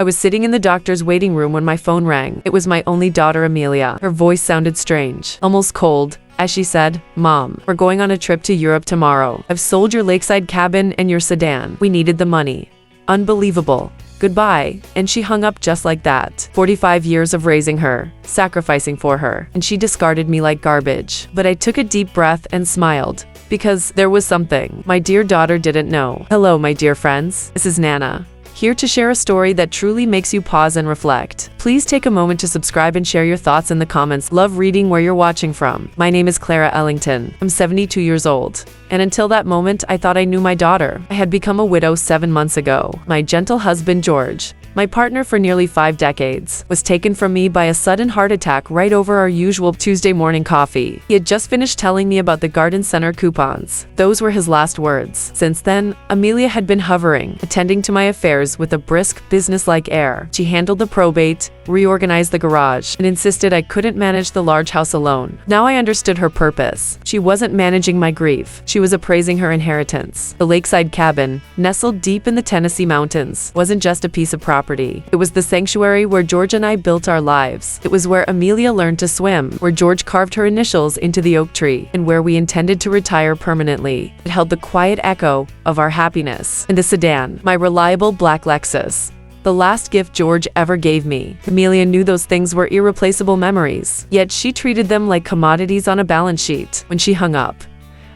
I was sitting in the doctor's waiting room when my phone rang. It was my only daughter, Amelia. Her voice sounded strange, almost cold, as she said, "Mom, we're going on a trip to Europe tomorrow. I've sold your lakeside cabin and your sedan. We needed the money." Unbelievable. Goodbye. And she hung up just like that. 45 years of raising her, sacrificing for her, and she discarded me like garbage. But I took a deep breath and smiled, because there was something my dear daughter didn't know. Hello, my dear friends. This is Nana, here to share a story that truly makes you pause and reflect. Please take a moment to subscribe and share your thoughts in the comments. Love reading where you're watching from. My name is Clara Ellington. I'm 72 years old. And until that moment, I thought I knew my daughter. I had become a widow 7 months ago. My gentle husband, George, my partner for nearly 5 decades, was taken from me by a sudden heart attack right over our usual Tuesday morning coffee. He had just finished telling me about the garden center coupons. Those were his last words. Since then, Amelia had been hovering, attending to my affairs with a brisk, business-like air. She handled the probate, reorganized the garage, and insisted I couldn't manage the large house alone. Now I understood her purpose. She wasn't managing my grief. She was appraising her inheritance. The lakeside cabin, nestled deep in the Tennessee mountains, wasn't just a piece of property. It was the sanctuary where George and I built our lives. It was where Amelia learned to swim, where George carved her initials into the oak tree, and where we intended to retire permanently. It held the quiet echo of our happiness. And the sedan, my reliable black Lexus, the last gift George ever gave me. Amelia knew those things were irreplaceable memories, yet she treated them like commodities on a balance sheet. When she hung up,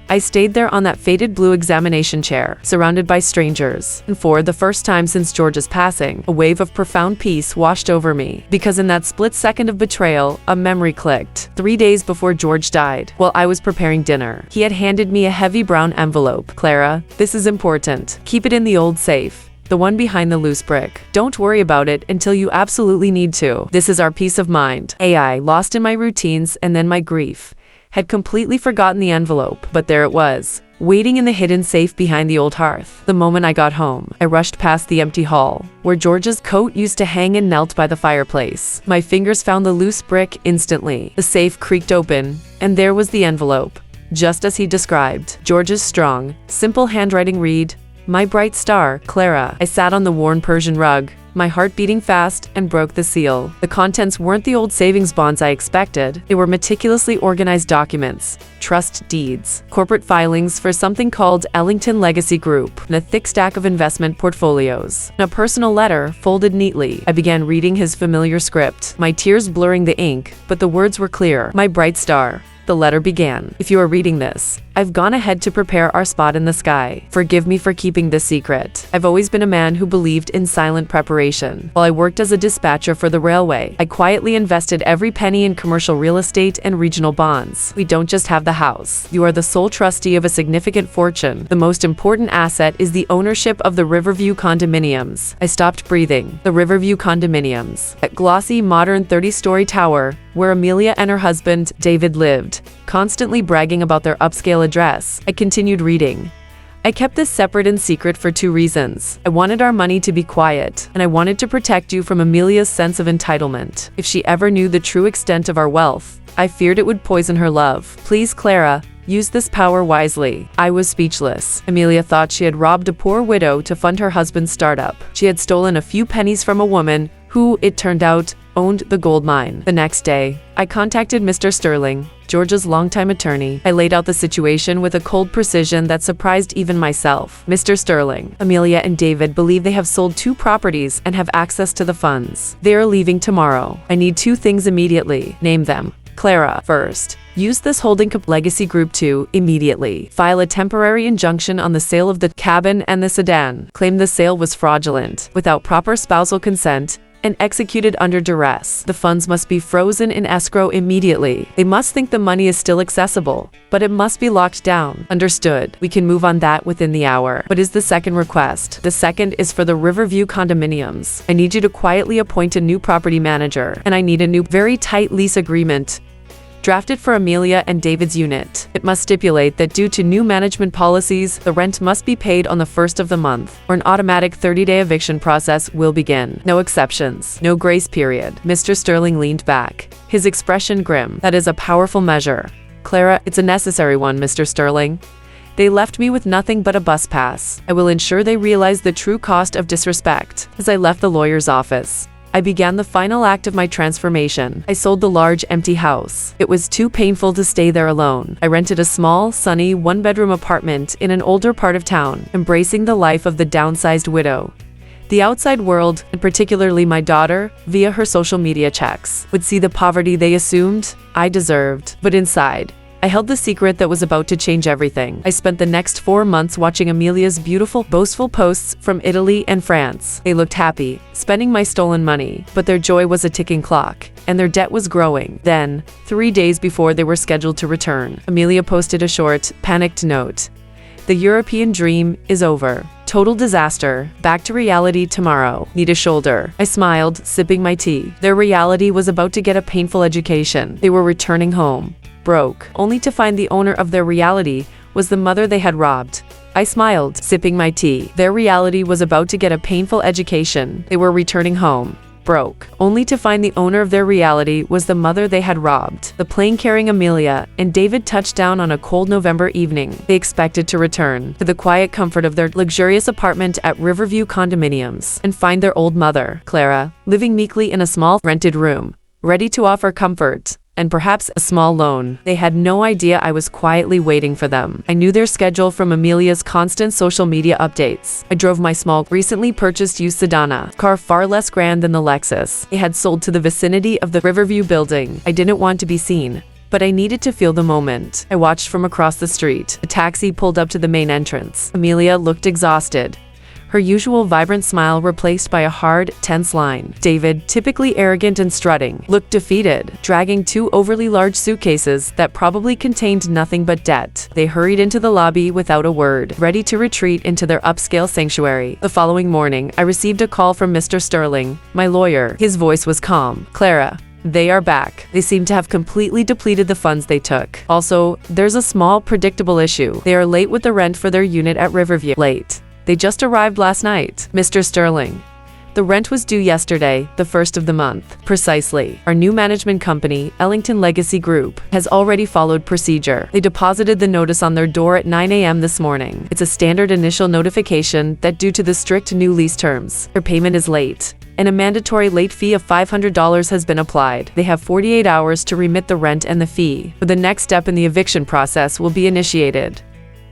I stayed there on that faded blue examination chair, surrounded by strangers. And for the first time since George's passing, a wave of profound peace washed over me. Because in that split second of betrayal, a memory clicked. 3 days before George died, while I was preparing dinner, he had handed me a heavy brown envelope. "Clara, this is important. Keep it in the old safe. The one behind the loose brick. Don't worry about it until you absolutely need to. This is our peace of mind." I, lost in my routines and then my grief, had completely forgotten the envelope, but there it was, waiting in the hidden safe behind the old hearth. The moment I got home, I rushed past the empty hall, where George's coat used to hang, and knelt by the fireplace. My fingers found the loose brick instantly. The safe creaked open, and there was the envelope, just as he described. George's strong, simple handwriting read, "My bright star, Clara." I sat on the worn Persian rug, my heart beating fast, and broke the seal. The contents weren't the old savings bonds I expected. They were meticulously organized documents, trust deeds, corporate filings for something called Ellington Legacy Group, and a thick stack of investment portfolios. And a personal letter, folded neatly. I began reading his familiar script, my tears blurring the ink, but the words were clear. "My bright star." The letter began, "If you are reading this, I've gone ahead to prepare our spot in the sky. Forgive me for keeping this secret. I've always been a man who believed in silent preparation. While I worked as a dispatcher for the railway, I quietly invested every penny in commercial real estate and regional bonds. We don't just have the house. You are the sole trustee of a significant fortune. The most important asset is the ownership of the Riverview condominiums." I stopped breathing. The Riverview condominiums. That glossy, modern 30-story tower where Amelia and her husband, David, lived, constantly bragging about their upscale address. I continued reading. "I kept this separate and secret for 2 reasons. I wanted our money to be quiet, and I wanted to protect you from Amelia's sense of entitlement. If she ever knew the true extent of our wealth, I feared it would poison her love. Please, Clara, use this power wisely." I was speechless. Amelia thought she had robbed a poor widow to fund her husband's startup. She had stolen a few pennies from a woman who, it turned out, owned the gold mine. The next day, I contacted Mr. Sterling, George's longtime attorney. I laid out the situation with a cold precision that surprised even myself. "Mr. Sterling, Amelia and David believe they have sold 2 properties and have access to the funds. They are leaving tomorrow. I need 2 things immediately. Name them." "Clara, first, use this holding legacy group to immediately file a temporary injunction on the sale of the cabin and the sedan. Claim the sale was fraudulent, without proper spousal consent, and executed under duress. The funds must be frozen in escrow immediately. They must think the money is still accessible, but it must be locked down." "Understood. We can move on that within the hour." "What is the second request?" "The second is for the Riverview condominiums. I need you to quietly appoint a new property manager, and I need a new, very tight lease agreement drafted for Amelia and David's unit. It must stipulate that due to new management policies, the rent must be paid on the 1st of the month, or an automatic 30-day eviction process will begin. No exceptions. No grace period." Mr. Sterling leaned back, his expression grim. "That is a powerful measure." "Clara, it's a necessary one, Mr. Sterling. They left me with nothing but a bus pass. I will ensure they realize the true cost of disrespect. As I left the lawyer's office, I began the final act of my transformation. I sold the large, empty house. It was too painful to stay there alone. I rented a small, sunny, one-bedroom apartment in an older part of town, embracing the life of the downsized widow. The outside world, and particularly my daughter, via her social media checks, would see the poverty they assumed I deserved. But inside, I held the secret that was about to change everything. I spent the next 4 months watching Amelia's beautiful, boastful posts from Italy and France. They looked happy, spending my stolen money, but their joy was a ticking clock, and their debt was growing. Then, 3 days before they were scheduled to return, Amelia posted a short, panicked note. The European dream is over. Total disaster. Back to reality tomorrow. Need a shoulder. I smiled, sipping my tea. Their reality was about to get a painful education. They were returning home, broke, only to find the owner of their reality was the mother they had robbed. I smiled, sipping my tea. Their reality was about to get a painful education. They were returning home, broke, only to find the owner of their reality was the mother they had robbed. The plane carrying Amelia and David touched down on a cold November evening. They expected to return to the quiet comfort of their luxurious apartment at Riverview Condominiums and find their old mother, Clara, living meekly in a small, rented room, ready to offer comfort and perhaps a small loan. They had no idea I was quietly waiting for them. I knew their schedule from Amelia's constant social media updates. I drove my small, recently purchased used Sedana car, far less grand than the Lexus they had sold, to the vicinity of the Riverview building. I didn't want to be seen, but I needed to feel the moment. I watched from across the street. A taxi pulled up to the main entrance. Amelia looked exhausted, her usual vibrant smile replaced by a hard, tense line. David, typically arrogant and strutting, looked defeated, dragging 2 overly large suitcases that probably contained nothing but debt. They hurried into the lobby without a word, ready to retreat into their upscale sanctuary. The following morning, I received a call from Mr. Sterling, my lawyer. His voice was calm. Clara, they are back. They seem to have completely depleted the funds they took. Also, there's a small, predictable issue. They are late with the rent for their unit at Riverview. Late. They just arrived last night. Mr. Sterling, the rent was due yesterday, the 1st of the month. Precisely. Our new management company, Ellington Legacy Group, has already followed procedure. They deposited the notice on their door at 9 a.m. this morning. It's a standard initial notification that due to the strict new lease terms, their payment is late, and a mandatory late fee of $500 has been applied. They have 48 hours to remit the rent and the fee, but the next step in the eviction process will be initiated.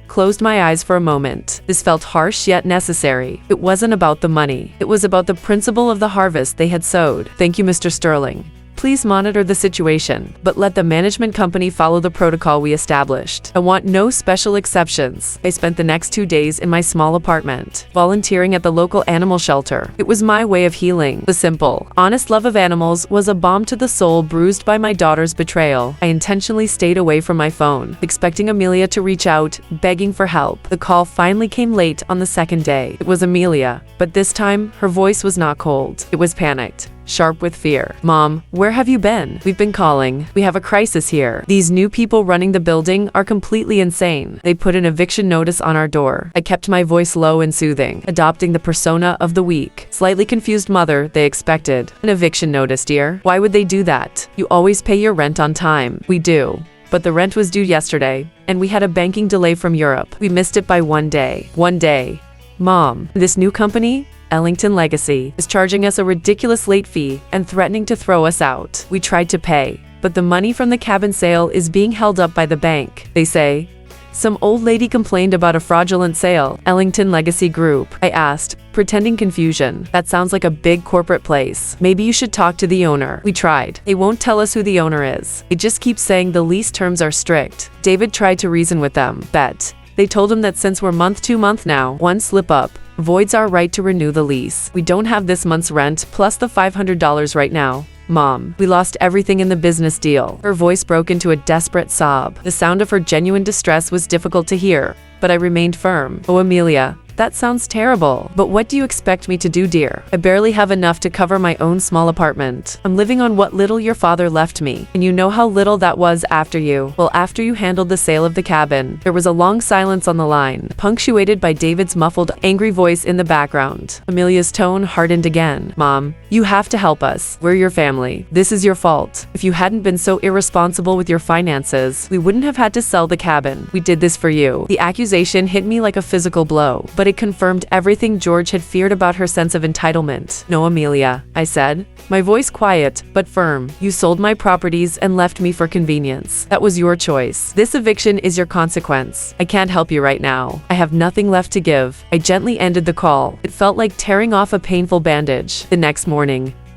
Closed my eyes for a moment. This felt harsh yet necessary. It wasn't about the money. It was about the principle of the harvest they had sowed. Thank you, Mr. Sterling. Please monitor the situation, but let the management company follow the protocol we established. I want no special exceptions. I spent the next 2 days in my small apartment, volunteering at the local animal shelter. It was my way of healing. The simple, honest love of animals was a balm to the soul bruised by my daughter's betrayal. I intentionally stayed away from my phone, expecting Amelia to reach out, begging for help. The call finally came late on the 2nd day. It was Amelia, but this time, her voice was not cold. It was panicked, sharp with fear. Mom, where have you been? We've been calling. We have a crisis here. These new people running the building are completely insane. They put an eviction notice on our door. I kept my voice low and soothing, adopting the persona of the weak, slightly confused mother they expected. An eviction notice, dear? Why would they do that? You always pay your rent on time. We do. But the rent was due yesterday, and we had a banking delay from Europe. We missed it by 1 day. 1 day. Mom, this new company, Ellington Legacy, is charging us a ridiculous late fee and threatening to throw us out. We tried to pay, but the money from the cabin sale is being held up by the bank, they say. Some old lady complained about a fraudulent sale. Ellington Legacy Group, I asked, pretending confusion. That sounds like a big corporate place. Maybe you should talk to the owner. We tried. They won't tell us who the owner is. They just keep saying the lease terms are strict. David tried to reason with them, but they told him that since we're month to month now, one slip up voids our right to renew the lease. We don't have this month's rent plus the $500 right now. Mom, we lost everything in the business deal. Her voice broke into a desperate sob. The sound of her genuine distress was difficult to hear, but I remained firm. Oh, Amelia, that sounds terrible. But what do you expect me to do, dear? I barely have enough to cover my own small apartment. I'm living on what little your father left me. And you know how little that was after you. Well, after you handled the sale of the cabin. There was a long silence on the line, punctuated by David's muffled, angry voice in the background. Amelia's tone hardened again. Mom, You have to help us. We're your family. This is your fault. If you hadn't been so irresponsible with your finances, we wouldn't have had to sell the cabin. We did this for you." The accusation hit me like a physical blow, but it confirmed everything George had feared about her sense of entitlement. "No, Amelia," I said, my voice quiet but firm. "You sold my properties and left me for convenience. That was your choice. This eviction is your consequence. I can't help you right now. I have nothing left to give." I gently ended the call. It felt like tearing off a painful bandage. The next morning,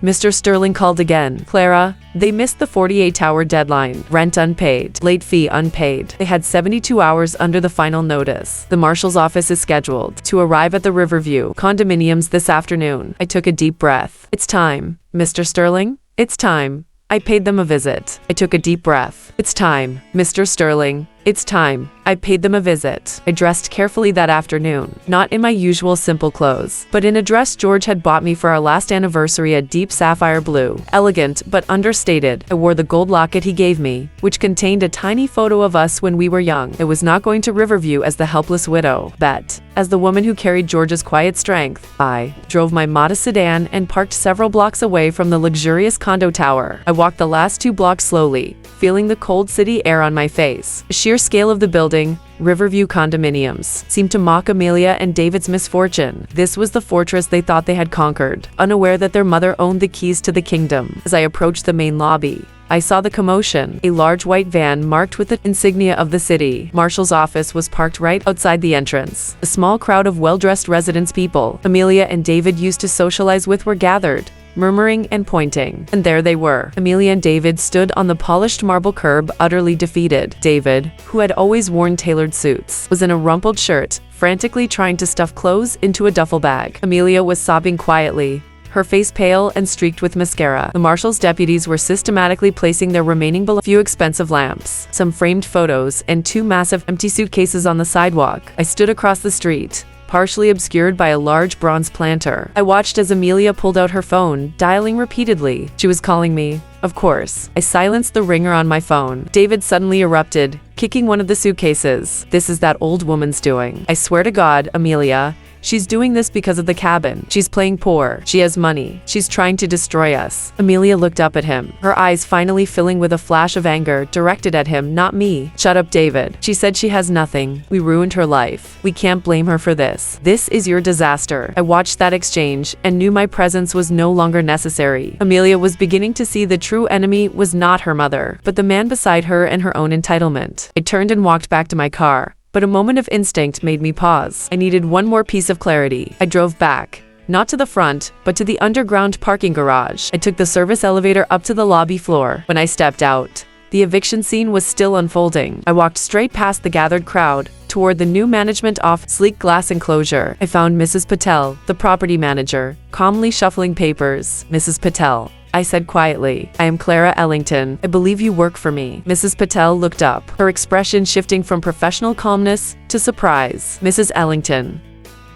Mr. Sterling called again. "Clara, they missed the 48-hour deadline. Rent unpaid. Late fee unpaid. They had 72 hours under the final notice. The marshal's office is scheduled to arrive at the Riverview condominiums this afternoon." I took a deep breath. "It's time, Mr. Sterling. It's time." I paid them a visit. I took a deep breath. "It's time, Mr. Sterling. It's time." I paid them a visit. I dressed carefully that afternoon, not in my usual simple clothes, but in a dress George had bought me for our last anniversary, a deep sapphire blue. Elegant, but understated. I wore the gold locket he gave me, which contained a tiny photo of us when we were young. I was not going to Riverview as the helpless widow, but as the woman who carried George's quiet strength. I drove my modest sedan and parked several blocks away from the luxurious condo tower. I walked the last 2 blocks slowly, feeling the cold city air on my face. The sheer scale of the building, Riverview condominiums, seemed to mock Amelia and David's misfortune. This was the fortress they thought they had conquered, unaware that their mother owned the keys to the kingdom. As I approached the main lobby, I saw the commotion. A large white van marked with the insignia of the city marshal's office was parked right outside the entrance. A small crowd of well-dressed residence people Amelia and David used to socialize with were gathered, murmuring and pointing. And there they were. Amelia and David stood on the polished marble curb, utterly defeated. David, who had always worn tailored suits, was in a rumpled shirt, frantically trying to stuff clothes into a duffel bag. Amelia was sobbing quietly, her face pale and streaked with mascara. The marshal's deputies were systematically placing their remaining few expensive lamps, some framed photos, and 2 massive empty suitcases on the sidewalk. I stood across the street, partially obscured by a large bronze planter. I watched as Amelia pulled out her phone, dialing repeatedly. She was calling me. Of course. I silenced the ringer on my phone. David suddenly erupted, kicking one of the suitcases. "This is that old woman's doing. I swear to God, Amelia, she's doing this because of the cabin. She's playing poor. She has money. She's trying to destroy us." Amelia looked up at him, her eyes finally filling with a flash of anger directed at him, not me. "Shut up, David. She said she has nothing. We ruined her life. We can't blame her for this. This is your disaster." I watched that exchange and knew my presence was no longer necessary. Amelia was beginning to see the true enemy was not her mother, but the man beside her and her own entitlement. I turned and walked back to my car, but a moment of instinct made me pause. I needed one more piece of clarity. I drove back, not to the front, but to the underground parking garage. I took the service elevator up to the lobby floor. When I stepped out, the eviction scene was still unfolding. I walked straight past the gathered crowd, toward the new management office sleek glass enclosure. I found Mrs. Patel, the property manager, calmly shuffling papers. "Mrs. Patel," I said quietly, "I am Clara Ellington. I believe you work for me." Mrs. Patel looked up, her expression shifting from professional calmness to surprise. "Mrs. Ellington,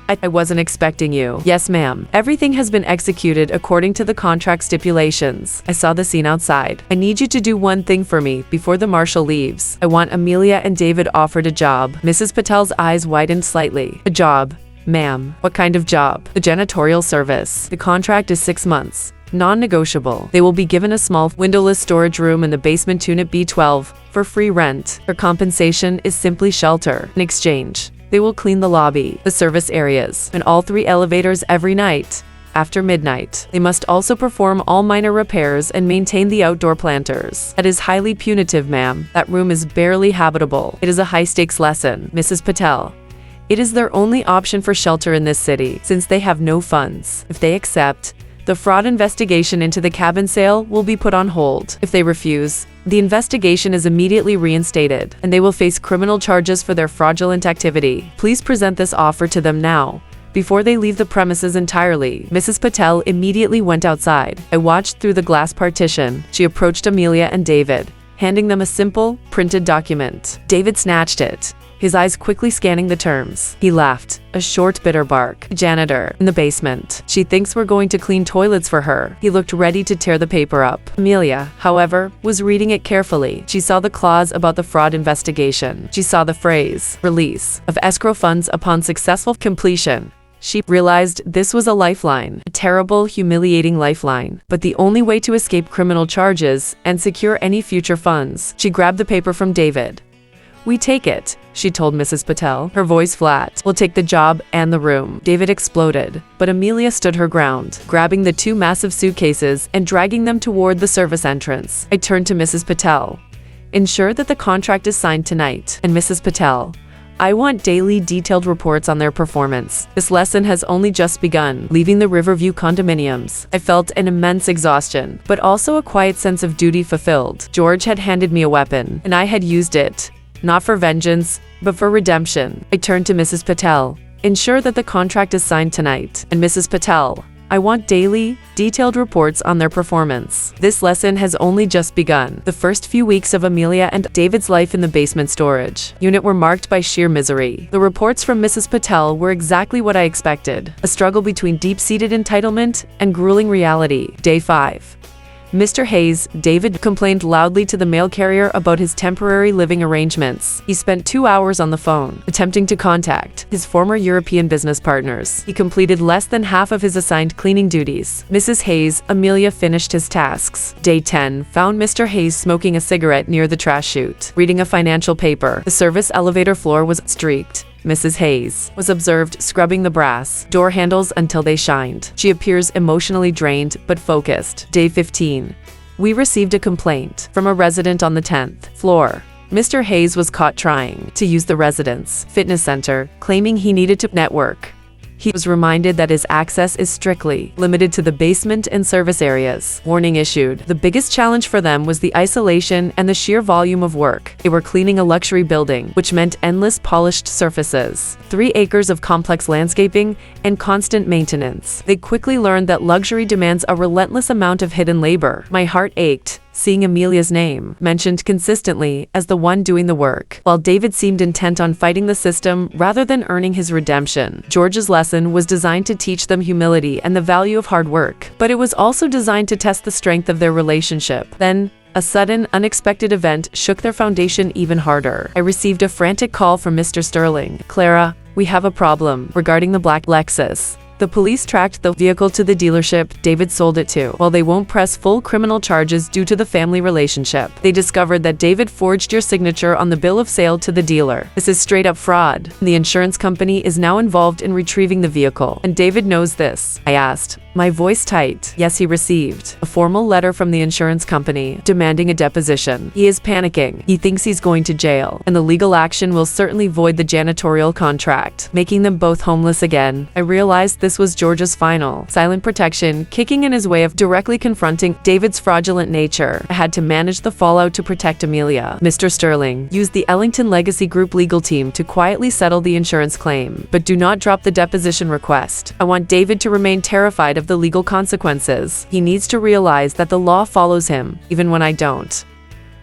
I wasn't expecting you." "Yes, ma'am. Everything has been executed according to the contract stipulations. I saw the scene outside. I need you to do one thing for me before the marshal leaves. I want Amelia and David offered a job." Mrs. Patel's eyes widened slightly. "A job, ma'am? What kind of job?" "The janitorial service. The contract is 6 months. Non-negotiable. They will be given a small, windowless storage room in the basement unit B12 for free rent. Their compensation is simply shelter. In exchange, they will clean the lobby, the service areas, and all 3 elevators every night. After midnight, they must also perform all minor repairs and maintain the outdoor planters. That is highly punitive, ma'am. That room is barely habitable. It is a high-stakes lesson, Mrs. Patel. It is their only option for shelter in this city, since they have no funds. If they accept, the fraud investigation into the cabin sale will be put on hold. If they refuse, the investigation is immediately reinstated, and they will face criminal charges for their fraudulent activity. Please present this offer to them now, before they leave the premises entirely." Mrs. Patel immediately went outside. I watched through the glass partition. She approached Amelia and David, handing them a simple, printed document. David snatched it, his eyes quickly scanning the terms. He laughed, a short, bitter bark. "Janitor, in the basement. She thinks we're going to clean toilets for her." He looked ready to tear the paper up. Amelia, however, was reading it carefully. She saw the clause about the fraud investigation. She saw the phrase, "release of escrow funds upon successful completion." She realized this was a lifeline, a terrible, humiliating lifeline, but the only way to escape criminal charges and secure any future funds. She grabbed the paper from David. "We take it," she told Mrs. Patel, her voice flat. "We'll take the job and the room." David exploded, but Amelia stood her ground, grabbing the two massive suitcases and dragging them toward the service entrance. I turned to Mrs. Patel. "Ensure that the contract is signed tonight." And Mrs. Patel, "I want daily detailed reports on their performance. This lesson has only just begun." Leaving the Riverview condominiums, I felt an immense exhaustion, but also a quiet sense of duty fulfilled. George had handed me a weapon, and I had used it. Not for vengeance, but for redemption. I turned to Mrs. Patel. "Ensure that the contract is signed tonight." And Mrs. Patel, "I want daily, detailed reports on their performance." This lesson has only just begun. The first few weeks of Amelia and David's life in the basement storage unit were marked by sheer misery. The reports from Mrs. Patel were exactly what I expected. A struggle between deep-seated entitlement and grueling reality. Day 5. Mr. Hayes, David complained loudly to the mail carrier about his temporary living arrangements. He spent 2 hours on the phone, attempting to contact his former European business partners. He completed less than half of his assigned cleaning duties. Mrs. Hayes, Amelia finished his tasks. Day 10 found Mr. Hayes smoking a cigarette near the trash chute, reading a financial paper. The service elevator floor was streaked. Mrs. Hayes was observed scrubbing the brass door handles until they shined. She appears emotionally drained but focused. Day 15. We received a complaint from a resident on the 10th floor. Mr. Hayes was caught trying to use the residence fitness center, claiming he needed to network. He was reminded that his access is strictly limited to the basement and service areas. Warning issued. The biggest challenge for them was the isolation and the sheer volume of work. They were cleaning a luxury building, which meant endless polished surfaces, 3 acres of complex landscaping, and constant maintenance. They quickly learned that luxury demands a relentless amount of hidden labor. My heart ached, seeing Amelia's name mentioned consistently as the one doing the work, while David seemed intent on fighting the system rather than earning his redemption. George's lesson was designed to teach them humility and the value of hard work, but it was also designed to test the strength of their relationship. Then, a sudden, unexpected event shook their foundation even harder. I received a frantic call from Mr. Sterling. "Clara, we have a problem regarding the black Lexus. The police tracked the vehicle to the dealership David sold it to. While they won't press full criminal charges due to the family relationship, they discovered that David forged your signature on the bill of sale to the dealer. This is straight up fraud. The insurance company is now involved in retrieving the vehicle, and David knows this." I asked, my voice tight. "Yes, he received a formal letter from the insurance company demanding a deposition. He is panicking. He thinks he's going to jail, and the legal action will certainly void the janitorial contract, making them both homeless again." I realized this was George's final, silent protection, kicking in his way of directly confronting David's fraudulent nature. I had to manage the fallout to protect Amelia. Mr. Sterling used the Ellington Legacy Group legal team to quietly settle the insurance claim, but do not drop the deposition request. I want David to remain terrified of the legal consequences. He needs to realize that the law follows him, even when I don't.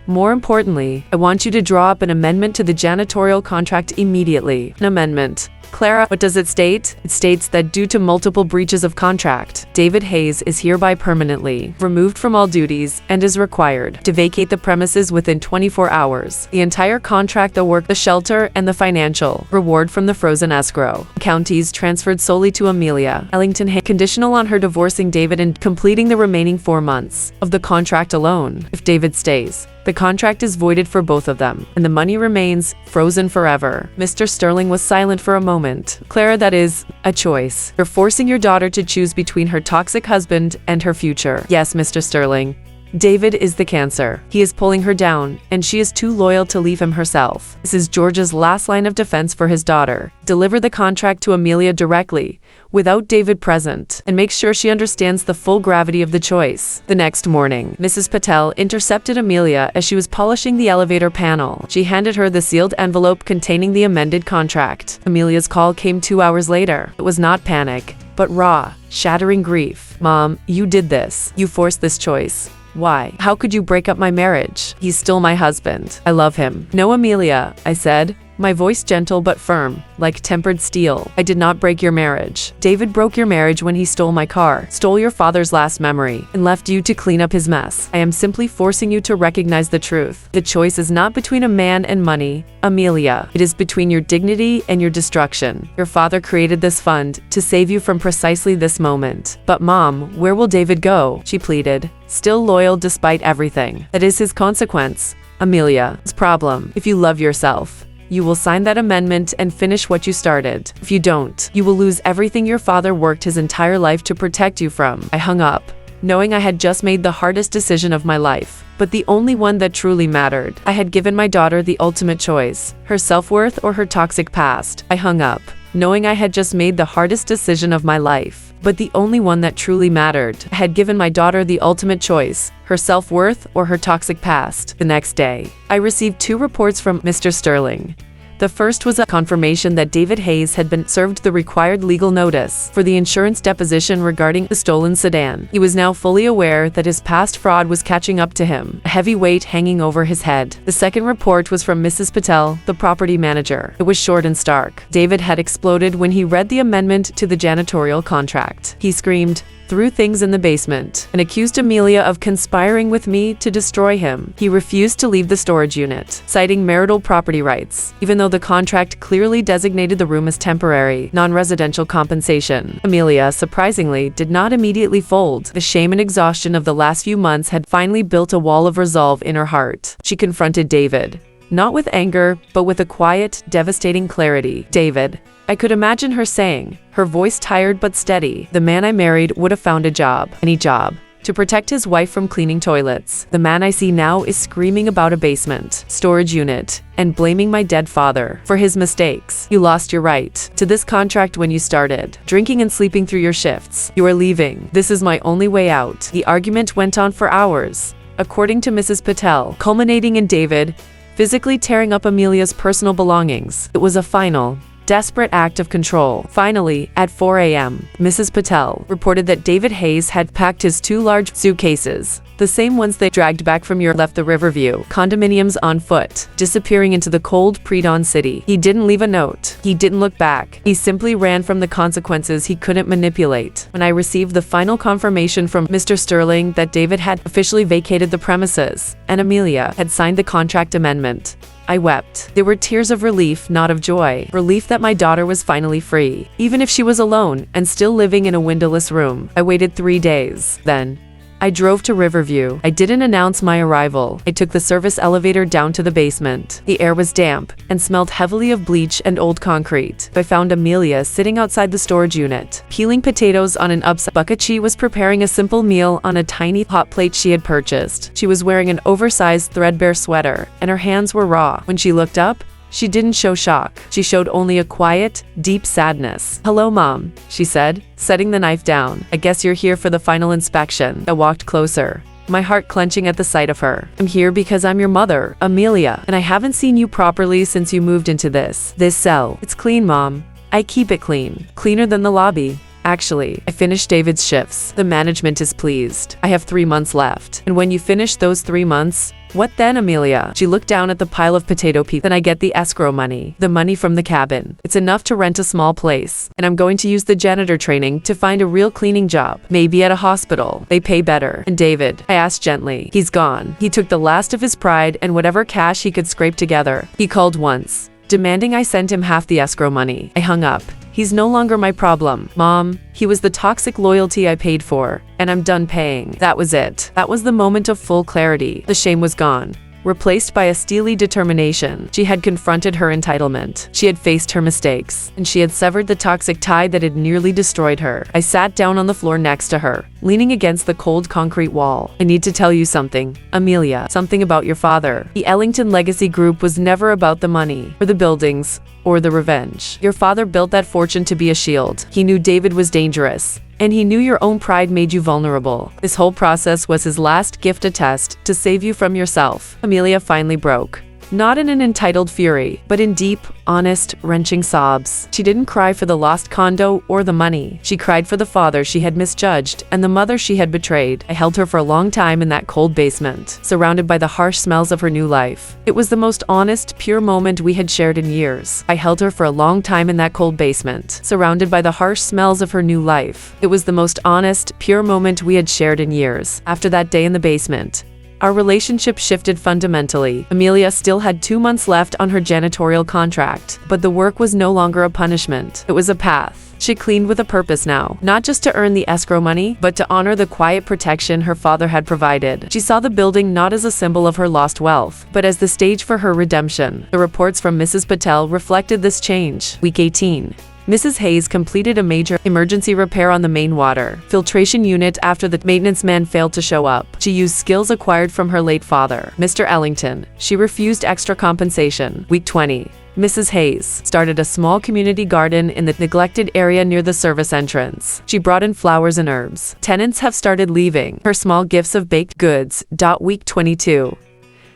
More importantly, I want you to draw up an amendment to the janitorial contract immediately. An amendment. Clara, what does it state? It states that due to multiple breaches of contract, David Hayes is hereby permanently removed from all duties and is required to vacate the premises within 24 hours. The entire contract, the work, the shelter, and the financial reward from the frozen escrow counties transferred solely to Amelia Ellington Hayes, conditional on her divorcing David and completing the remaining 4 months of the contract alone. If David stays, the contract is voided for both of them, and the money remains frozen forever. Mr. Sterling was silent for a moment. "Clara, that is a choice. You're forcing your daughter to choose between her toxic husband and her future." "Yes, Mr. Sterling. David is the cancer. He is pulling her down, and she is too loyal to leave him herself. This is George's last line of defense for his daughter. Deliver the contract to Amelia directly, without David present, and make sure she understands the full gravity of the choice." The next morning, Mrs. Patel intercepted Amelia as she was polishing the elevator panel. She handed her the sealed envelope containing the amended contract. Amelia's call came 2 hours later. It was not panic, but raw, shattering grief. "Mom, you did this. You forced this choice. Why? How could you break up my marriage? He's still my husband. I love him." "No, Amelia," I said. my voice gentle but firm, like tempered steel. I did not break your marriage. David broke your marriage when he stole my car, stole your father's last memory, and left you to clean up his mess. I am simply forcing you to recognize the truth. The choice is not between a man and money, Amelia. It is between your dignity and your destruction. Your father created this fund to save you from precisely this moment. But Mom, where will David go? She pleaded, still loyal despite everything. That is his consequence, Amelia's problem. If you love yourself, you will sign that amendment and finish what you started. If you don't, you will lose everything your father worked his entire life to protect you from. I hung up, knowing I had just made the hardest decision of my life, but the only one that truly mattered. I had given my daughter the ultimate choice, her self-worth or her toxic past. I hung up, knowing I had just made the hardest decision of my life, but the only one that truly mattered. I had given my daughter the ultimate choice, her self-worth or her toxic past. The next day, I received 2 reports from Mr. Sterling. The first was a confirmation that David Hayes had been served the required legal notice for the insurance deposition regarding the stolen sedan. He was now fully aware that his past fraud was catching up to him, a heavy weight hanging over his head. The second report was from Mrs. Patel, the property manager. It was short and stark. David had exploded when he read the amendment to the janitorial contract. He screamed, threw things in the basement, and accused Amelia of conspiring with me to destroy him. He refused to leave the storage unit, citing marital property rights, even though the contract clearly designated the room as temporary, non-residential compensation. Amelia, surprisingly, did not immediately fold. The shame and exhaustion of the last few months had finally built a wall of resolve in her heart. She confronted David, not with anger, but with a quiet, devastating clarity. David, I could imagine her saying, her voice tired but steady, the man I married would have found a job, any job, to protect his wife from cleaning toilets. The man I see now is screaming about a basement, storage unit, and blaming my dead father for his mistakes. You lost your right to this contract when you started, drinking and sleeping through your shifts. You are leaving. This is my only way out. The argument went on for hours, according to Mrs. Patel, culminating in David physically tearing up Amelia's personal belongings. It was a final, desperate act of control. Finally, at 4 a.m., Mrs. Patel reported that David Hayes had packed his 2 large suitcases, the same ones they dragged back from your left the Riverview condominiums on foot, disappearing into the cold pre-dawn city. He didn't leave a note. He didn't look back. He simply ran from the consequences he couldn't manipulate. When I received the final confirmation from Mr. Sterling that David had officially vacated the premises and Amelia had signed the contract amendment, I wept. There were tears of relief, not of joy. Relief that my daughter was finally free, even if she was alone and still living in a windowless room. I waited 3 days. Then, I drove to Riverview. I didn't announce my arrival. I took the service elevator down to the basement. The air was damp and smelled heavily of bleach and old concrete. I found Amelia sitting outside the storage unit, peeling potatoes on an upset bucket. She was preparing a simple meal on a tiny hot plate she had purchased. She was wearing an oversized threadbare sweater, and her hands were raw. When she looked up, she didn't show shock. She showed only a quiet, deep sadness. "Hello, Mom," she said, setting the knife down. "I guess you're here for the final inspection." I walked closer, my heart clenching at the sight of her. "I'm here because I'm your mother, Amelia, and I haven't seen you properly since you moved into this cell. It's clean, Mom. I keep it clean. Cleaner than the lobby. Actually, I finished David's shifts. The management is pleased. I have 3 months left. And when you finish those 3 months, what then, Amelia?" She looked down at the pile of potato peas. "Then I get the escrow money, the money from the cabin. It's enough to rent a small place. And I'm going to use the janitor training to find a real cleaning job, maybe at a hospital. They pay better." "And David?" I asked gently. "He's gone. He took the last of his pride and whatever cash he could scrape together. He called once, demanding I send him half the escrow money." I hung up. "He's no longer my problem, Mom. He was the toxic loyalty I paid for, and I'm done paying." That was it. That was the moment of full clarity. The shame was gone, replaced by a steely determination. She had confronted her entitlement. She had faced her mistakes, and she had severed the toxic tie that had nearly destroyed her. I sat down on the floor next to her, leaning against the cold concrete wall. "I need to tell you something, Amelia, something about your father. The Ellington Legacy Group was never about the money, or the buildings, or the revenge. Your father built that fortune to be a shield. He knew David was dangerous, and he knew your own pride made you vulnerable. This whole process was his last gift, a test to save you from yourself." Amelia finally broke. Not in an entitled fury, but in deep, honest, wrenching sobs. She didn't cry for the lost condo or the money. She cried for the father she had misjudged and the mother she had betrayed. I held her for a long time in that cold basement, surrounded by the harsh smells of her new life. It was the most honest, pure moment we had shared in years. I held her for a long time in that cold basement, surrounded by the harsh smells of her new life. It was the most honest, pure moment we had shared in years. After that day in the basement, our relationship shifted fundamentally. Amelia still had 2 months left on her janitorial contract, but the work was no longer a punishment. It was a path. She cleaned with a purpose now, not just to earn the escrow money, but to honor the quiet protection her father had provided. She saw the building not as a symbol of her lost wealth, but as the stage for her redemption. The reports from Mrs. Patel reflected this change. Week 18. Mrs. Hayes completed a major emergency repair on the main water filtration unit after the maintenance man failed to show up. She used skills acquired from her late father, Mr. Ellington. She refused extra compensation. Week 20. Mrs. Hayes started a small community garden in the neglected area near the service entrance. She brought in flowers and herbs. Tenants have started leaving her small gifts of baked goods. Week 22.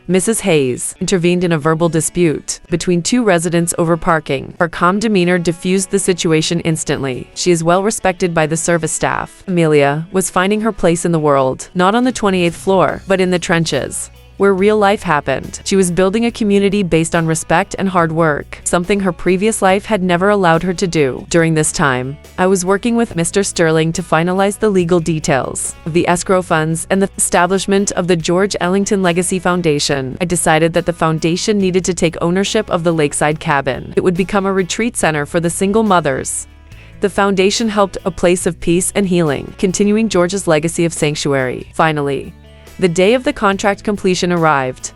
Mrs. Hayes intervened in a verbal dispute between 2 residents over parking. Her calm demeanor diffused the situation instantly. She is well respected by the service staff. Amelia was finding her place in the world, not on the 28th floor, but in the trenches, where real life happened. She was building a community based on respect and hard work, something her previous life had never allowed her to do. During this time, I was working with Mr. Sterling to finalize the legal details of the escrow funds and the establishment of the George Ellington Legacy Foundation. I decided that the foundation needed to take ownership of the lakeside cabin. It would become a retreat center for the single mothers. The foundation helped a place of peace and healing, continuing George's legacy of sanctuary. Finally, the day of the contract completion arrived.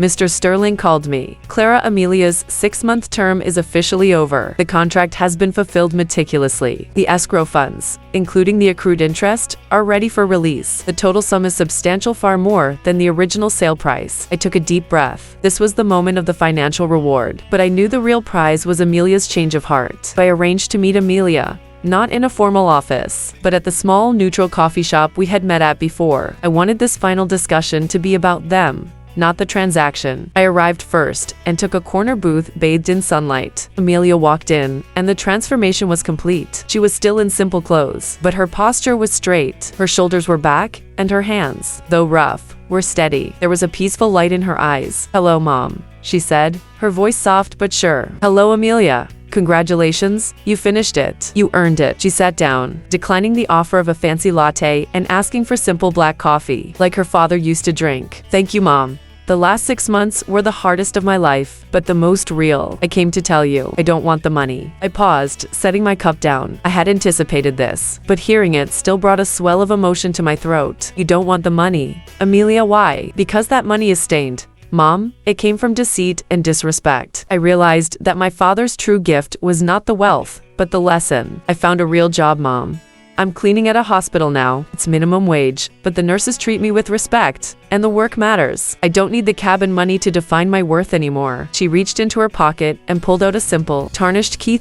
Mr. Sterling called me. Clara, Amelia's 6-month term is officially over. The contract has been fulfilled meticulously. The escrow funds, including the accrued interest, are ready for release. The total sum is substantial, far more than the original sale price. I took a deep breath. This was the moment of the financial reward, but I knew the real prize was Amelia's change of heart. I arranged to meet Amelia, not in a formal office, but at the small, neutral coffee shop we had met at before. I wanted this final discussion to be about them, not the transaction. I arrived first and took a corner booth bathed in sunlight. Amelia walked in, and the transformation was complete. She was still in simple clothes, but her posture was straight. Her shoulders were back, and her hands, though rough, were steady. There was a peaceful light in her eyes. "Hello, Mom," she said, her voice soft but sure. "Hello, Amelia. Congratulations, you finished it. You earned it." She sat down, declining the offer of a fancy latte and asking for simple black coffee, like her father used to drink. "Thank you, Mom. The last 6 months were the hardest of my life, but the most real. I came to tell you, I don't want the money." I paused, setting my cup down. I had anticipated this, but hearing it still brought a swell of emotion to my throat. "You don't want the money? Amelia, why?" "Because that money is stained, Mom. It came from deceit and disrespect." I realized that my father's true gift was not the wealth, but the lesson. "I found a real job, Mom. I'm cleaning at a hospital now. It's minimum wage, but the nurses treat me with respect, and the work matters. I don't need the cabin money to define my worth anymore." She reached into her pocket and pulled out a simple, tarnished key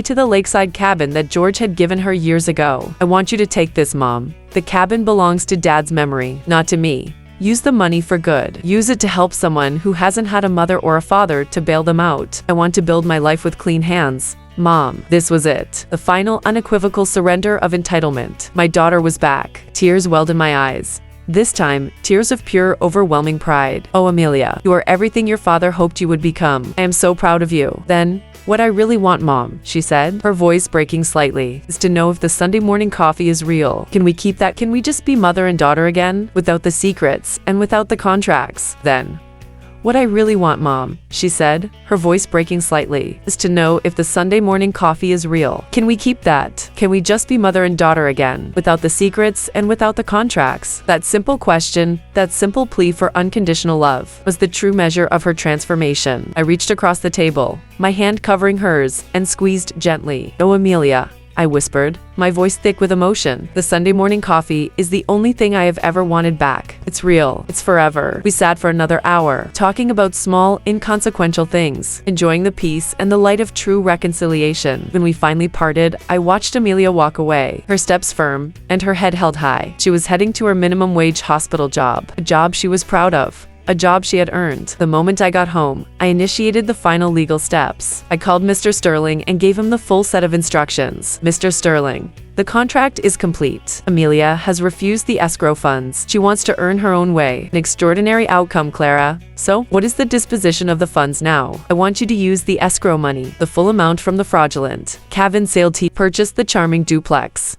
to the lakeside cabin that George had given her years ago. "I want you to take this, Mom. The cabin belongs to Dad's memory, not to me. Use the money for good. Use it to help someone who hasn't had a mother or a father to bail them out. I want to build my life with clean hands, Mom." This was it. The final, unequivocal surrender of entitlement. My daughter was back. Tears welled in my eyes. This time, tears of pure, overwhelming pride. "Oh, Amelia, you are everything your father hoped you would become. I am so proud of you." "Then, what I really want, Mom," she said, her voice breaking slightly, "is to know if the Sunday morning coffee is real. Can we keep that? Can we just be mother and daughter again? Without the secrets and without the contracts?" "Then, what I really want, Mom," she said, her voice breaking slightly, "is to know if the Sunday morning coffee is real. Can we keep that? Can we just be mother and daughter again, without the secrets and without the contracts?" That simple question, that simple plea for unconditional love, was the true measure of her transformation. I reached across the table, my hand covering hers, and squeezed gently. "Oh, Amelia," I whispered, my voice thick with emotion. "The Sunday morning coffee is the only thing I have ever wanted back. It's real. It's forever." We sat for another hour, talking about small, inconsequential things, enjoying the peace and the light of true reconciliation. When we finally parted, I watched Amelia walk away, her steps firm and her head held high. She was heading to her minimum wage hospital job, a job she was proud of, a job she had earned. The moment I got home, I initiated the final legal steps. I called Mr. Sterling and gave him the full set of instructions. Mr. Sterling, the contract is complete. Amelia has refused the escrow funds. She wants to earn her own way. An extraordinary outcome, Clara. So, what is the disposition of the funds now? I want you to use the escrow money, the full amount from the fraudulent cabin sale to purchase the charming duplex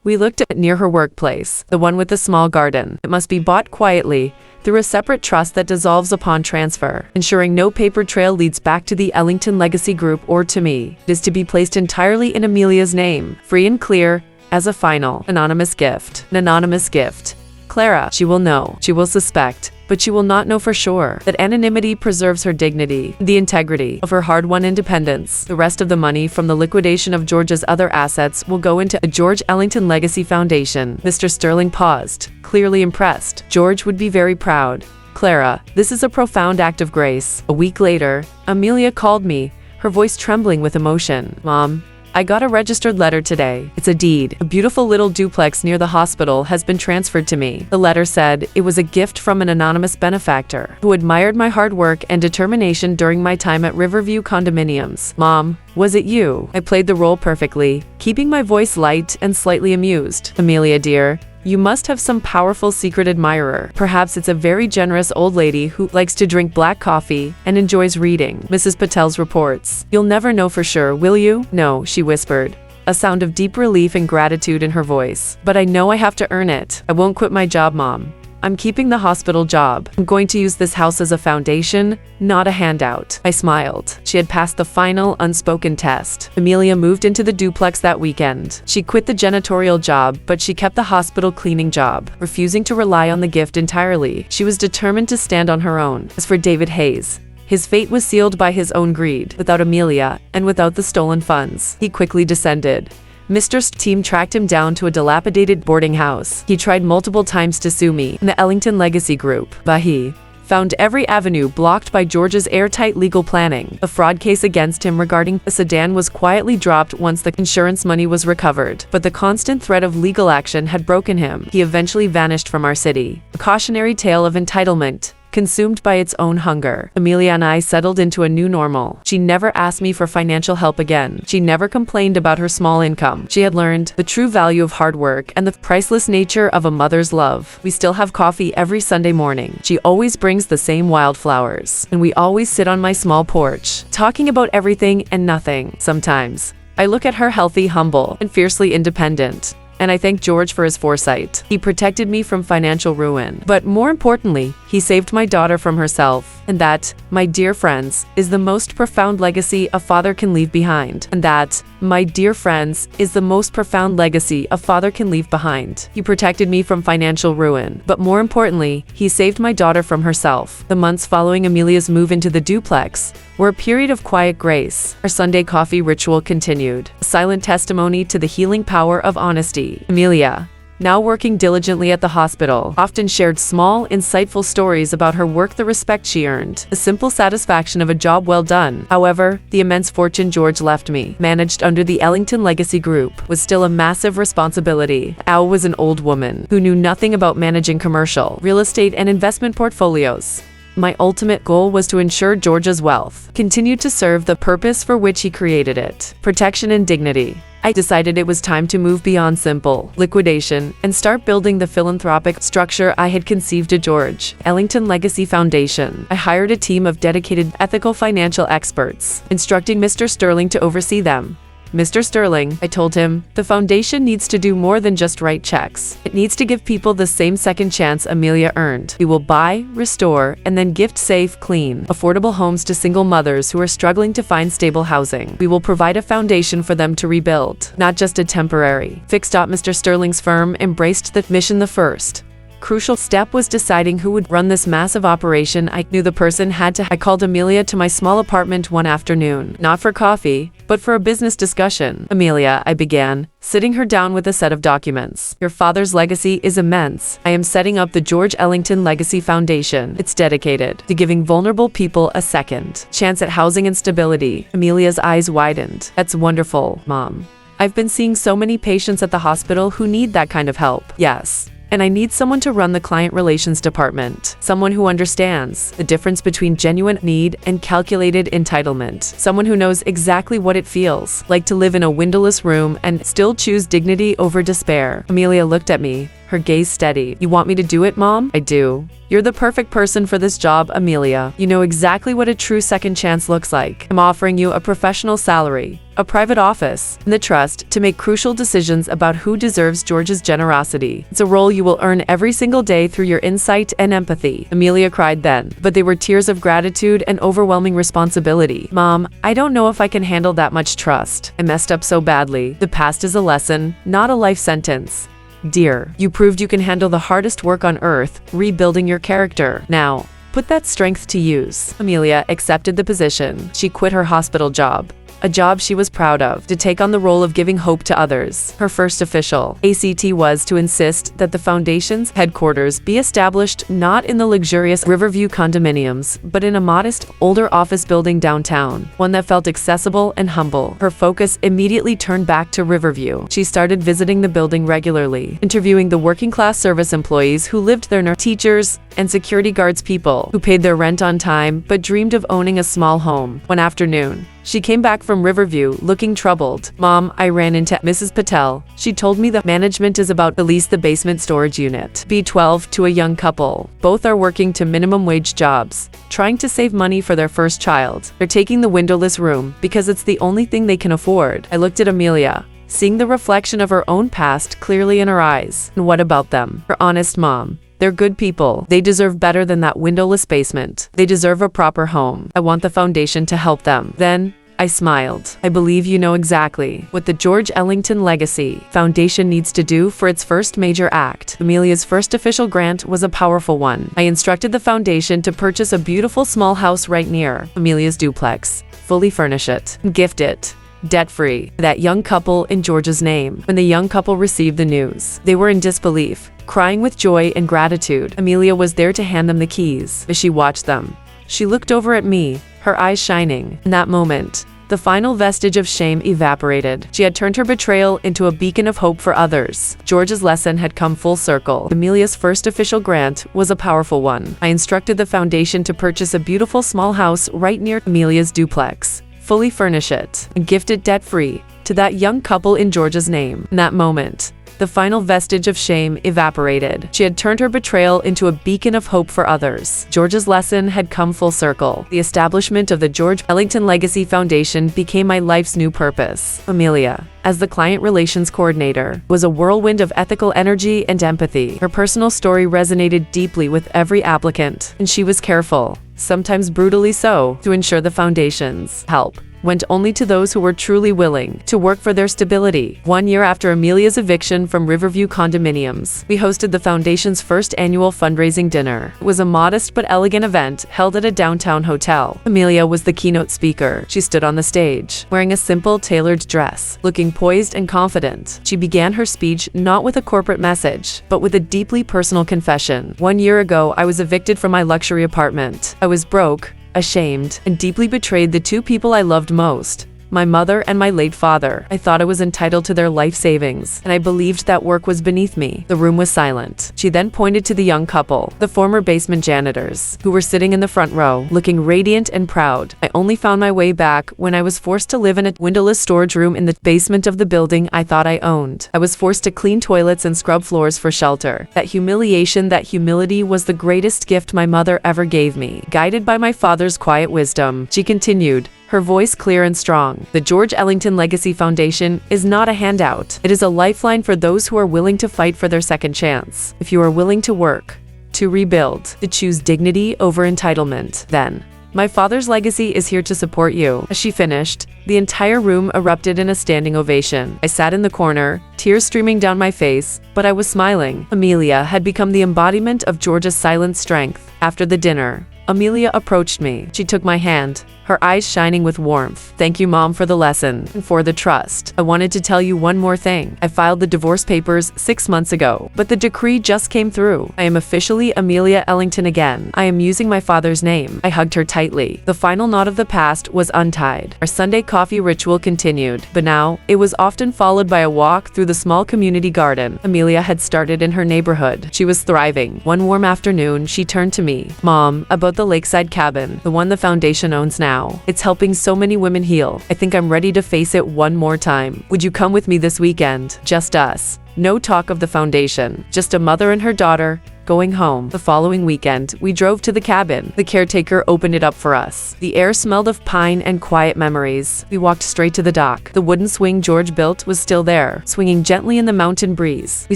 we looked at near her workplace, the one with the small garden. It must be bought quietly, through a separate trust that dissolves upon transfer, ensuring no paper trail leads back to the Ellington Legacy Group or to me. It is to be placed entirely in Amelia's name, free and clear, as a final, anonymous gift. An anonymous gift. Clara, she will know, she will suspect, but she will not know for sure. That anonymity preserves her dignity, the integrity of her hard-won independence. The rest of the money from the liquidation of George's other assets will go into a George Ellington Legacy Foundation. Mr. Sterling paused, clearly impressed. George would be very proud. Clara, this is a profound act of grace. A week later, Amelia called me, her voice trembling with emotion. Mom, I got a registered letter today. It's a deed. A beautiful little duplex near the hospital has been transferred to me. The letter said it was a gift from an anonymous benefactor who admired my hard work and determination during my time at Riverview Condominiums. Mom, was it you? I played the role perfectly, keeping my voice light and slightly amused. Amelia dear, you must have some powerful secret admirer. Perhaps it's a very generous old lady who likes to drink black coffee and enjoys reading. Mrs. Patel's reports. You'll never know for sure, will you? No, she whispered, a sound of deep relief and gratitude in her voice. But I know I have to earn it. I won't quit my job, Mom. I'm keeping the hospital job. I'm going to use this house as a foundation, not a handout. I smiled. She had passed the final, unspoken test. Amelia moved into the duplex that weekend. She quit the janitorial job, but she kept the hospital cleaning job, refusing to rely on the gift entirely. She was determined to stand on her own. As for David Hayes, his fate was sealed by his own greed. Without Amelia, and without the stolen funds, he quickly descended. Mr.'s team tracked him down to a dilapidated boarding house. He tried multiple times to sue me and the Ellington Legacy Group, but he found every avenue blocked by George's airtight legal planning. A fraud case against him regarding a sedan was quietly dropped once the insurance money was recovered, but the constant threat of legal action had broken him. He eventually vanished from our city. A cautionary tale of entitlement, consumed by its own hunger. Amelia and I settled into a new normal. She never asked me for financial help again. She never complained about her small income. She had learned the true value of hard work and the priceless nature of a mother's love. We still have coffee every Sunday morning. She always brings the same wildflowers. And we always sit on my small porch, talking about everything and nothing. Sometimes, I look at her healthy, humble, and fiercely independent. And I thank George for his foresight. He protected me from financial ruin. But more importantly, he saved my daughter from herself. And that, my dear friends, is the most profound legacy a father can leave behind. And that, my dear friends, is the most profound legacy a father can leave behind. He protected me from financial ruin. But more importantly, he saved my daughter from herself. The months following Amelia's move into the duplex were a period of quiet grace. Our Sunday coffee ritual continued, a silent testimony to the healing power of honesty. Amelia, now working diligently at the hospital, often shared small, insightful stories about her work, the respect she earned, the simple satisfaction of a job well done. However, the immense fortune George left me, managed under the Ellington Legacy Group, was still a massive responsibility. Al was an old woman who knew nothing about managing commercial, real estate, and investment portfolios. My ultimate goal was to ensure George's wealth continued to serve the purpose for which he created it, protection and dignity. I decided it was time to move beyond simple liquidation and start building the philanthropic structure I had conceived to George Ellington Legacy Foundation. I hired a team of dedicated ethical financial experts, instructing Mr. Sterling to oversee them. Mr. Sterling, I told him, the foundation needs to do more than just write checks. It needs to give people the same second chance Amelia earned. We will buy, restore, and then gift safe, clean, affordable homes to single mothers who are struggling to find stable housing. We will provide a foundation for them to rebuild, not just a temporary fix. Mr. Sterling's firm embraced the mission. The first crucial step was deciding who would run this massive operation. I knew the person had to. I called Amelia to my small apartment one afternoon, not for coffee, but for a business discussion. Amelia, I began, sitting her down with a set of documents. Your father's legacy is immense. I am setting up the George Ellington Legacy Foundation. It's dedicated to giving vulnerable people a second chance at housing and stability. Amelia's eyes widened. That's wonderful, Mom. I've been seeing so many patients at the hospital who need that kind of help. Yes. and I need someone to run the client relations department. Someone who understands the difference between genuine need and calculated entitlement. Someone who knows exactly what it feels like to live in a windowless room and still choose dignity over despair. Amelia looked at me, her gaze steady. You want me to do it, Mom? I do. You're the perfect person for this job, Amelia. You know exactly what a true second chance looks like. I'm offering you a professional salary, a private office, and the trust to make crucial decisions about who deserves George's generosity. It's a role you will earn every single day through your insight and empathy. Amelia cried then, but they were tears of gratitude and overwhelming responsibility. Mom, I don't know if I can handle that much trust. I messed up so badly. The past is a lesson, not a life sentence. Dear, you proved you can handle the hardest work on earth, rebuilding your character. Now, put that strength to use. Amelia accepted the position. She quit her hospital job, a job she was proud of, to take on the role of giving hope to others. Her first official ACT was to insist that the foundation's headquarters be established not in the luxurious Riverview condominiums, but in a modest, older office building downtown, one that felt accessible and humble. Her focus immediately turned back to Riverview. She started visiting the building regularly, interviewing the working-class service employees who lived there, teachers and security guards, people who paid their rent on time but dreamed of owning a small home. One afternoon, she came back from Riverview looking troubled. Mom, I ran into Mrs. Patel. She told me the management is about to lease the basement storage unit, B12, to a young couple. Both are working to minimum wage jobs, trying to save money for their first child. They're taking the windowless room because it's the only thing they can afford. I looked at Amelia, seeing the reflection of her own past clearly in her eyes. And what about them? Her honest mom. They're good people. They deserve better than that windowless basement. They deserve a proper home. I want the foundation to help them. Then, I smiled. I believe you know exactly what the George Ellington Legacy Foundation needs to do for its first major act. Amelia's first official grant was a powerful one. I instructed the foundation to purchase a beautiful small house right near Amelia's duplex, fully furnish it, and gift it, debt-free, that young couple in George's name. When the young couple received the news, they were in disbelief, crying with joy and gratitude. Amelia was there to hand them the keys. As she watched them, she looked over at me, her eyes shining. In that moment, the final vestige of shame evaporated. She had turned her betrayal into a beacon of hope for others. George's lesson had come full circle. Amelia's first official grant was a powerful one. I instructed the foundation to purchase a beautiful small house right near Amelia's duplex, fully furnish it, and gift it debt-free to that young couple in George's name. In that moment, the final vestige of shame evaporated. She had turned her betrayal into a beacon of hope for others. George's lesson had come full circle. The establishment of the George Ellington Legacy Foundation became my life's new purpose. Amelia, as the client relations coordinator, was a whirlwind of ethical energy and empathy. Her personal story resonated deeply with every applicant, and she was careful, sometimes brutally so, to ensure the foundation's help went only to those who were truly willing to work for their stability. 1 year after Amelia's eviction from Riverview condominiums, we hosted the foundation's first annual fundraising dinner. It was a modest but elegant event held at a downtown hotel. Amelia was the keynote speaker. She stood on the stage, wearing a simple, tailored dress, looking poised and confident. She began her speech not with a corporate message, but with a deeply personal confession. 1 year ago, I was evicted from my luxury apartment. I was broke, ashamed, and deeply betrayed the two people I loved most, my mother and my late father. I thought I was entitled to their life savings, and I believed that work was beneath me. The room was silent. She then pointed to the young couple, the former basement janitors, who were sitting in the front row, looking radiant and proud. I only found my way back when I was forced to live in a windowless storage room in the basement of the building I thought I owned. I was forced to clean toilets and scrub floors for shelter. That humiliation, that humility was the greatest gift my mother ever gave me. Guided by my father's quiet wisdom, she continued, her voice clear and strong. The George Ellington Legacy Foundation is not a handout. It is a lifeline for those who are willing to fight for their second chance. If you are willing to work, to rebuild, to choose dignity over entitlement, then my father's legacy is here to support you. As she finished, the entire room erupted in a standing ovation. I sat in the corner, tears streaming down my face, but I was smiling. Amelia had become the embodiment of George's silent strength. After the dinner, Amelia approached me. She took my hand, her eyes shining with warmth. Thank you, Mom, for the lesson and for the trust. I wanted to tell you one more thing. I filed the divorce papers 6 months ago, but the decree just came through. I am officially Amelia Ellington again. I am using my father's name. I hugged her tightly. The final knot of the past was untied. Our Sunday coffee ritual continued, but now it was often followed by a walk through the small community garden Amelia had started in her neighborhood. She was thriving. One warm afternoon, she turned to me. Mom, about the lakeside cabin, the one the foundation owns now. It's helping so many women heal. I think I'm ready to face it one more time. Would you come with me this weekend? Just us. No talk of the foundation. Just a mother and her daughter going home. The following weekend, we drove to the cabin. The caretaker opened it up for us. The air smelled of pine and quiet memories. We walked straight to the dock. The wooden swing George built was still there, swinging gently in the mountain breeze. We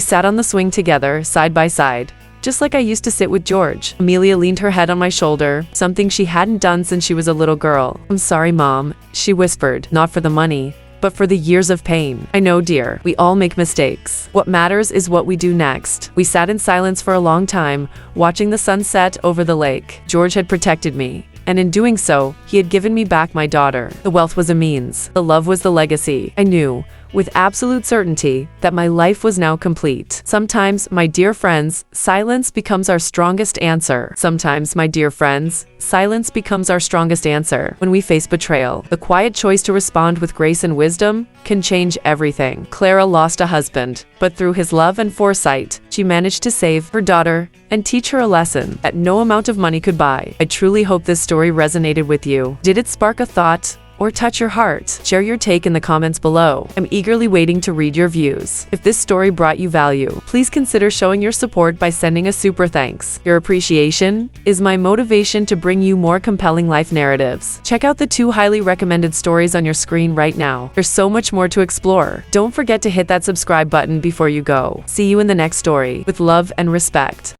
sat on the swing together, side by side, just like I used to sit with George. Amelia leaned her head on my shoulder, something she hadn't done since she was a little girl. I'm sorry, Mom, she whispered. Not for the money, but for the years of pain. I know, dear. We all make mistakes. What matters is what we do next. We sat in silence for a long time, watching the sun set over the lake. George had protected me, and in doing so, he had given me back my daughter. The wealth was a means. The love was the legacy. I knew, with absolute certainty, that my life was now complete. Sometimes, my dear friends, silence becomes our strongest answer. Sometimes, my dear friends, silence becomes our strongest answer. When we face betrayal, the quiet choice to respond with grace and wisdom can change everything. Clara lost a husband, but through his love and foresight, she managed to save her daughter and teach her a lesson that no amount of money could buy. I truly hope this story resonated with you. Did it spark a thought or touch your heart? Share your take in the comments below. I'm eagerly waiting to read your views. If this story brought you value, please consider showing your support by sending a super thanks. Your appreciation is my motivation to bring you more compelling life narratives. Check out the 2 highly recommended stories on your screen right now. There's so much more to explore. Don't forget to hit that subscribe button before you go. See you in the next story. With love and respect.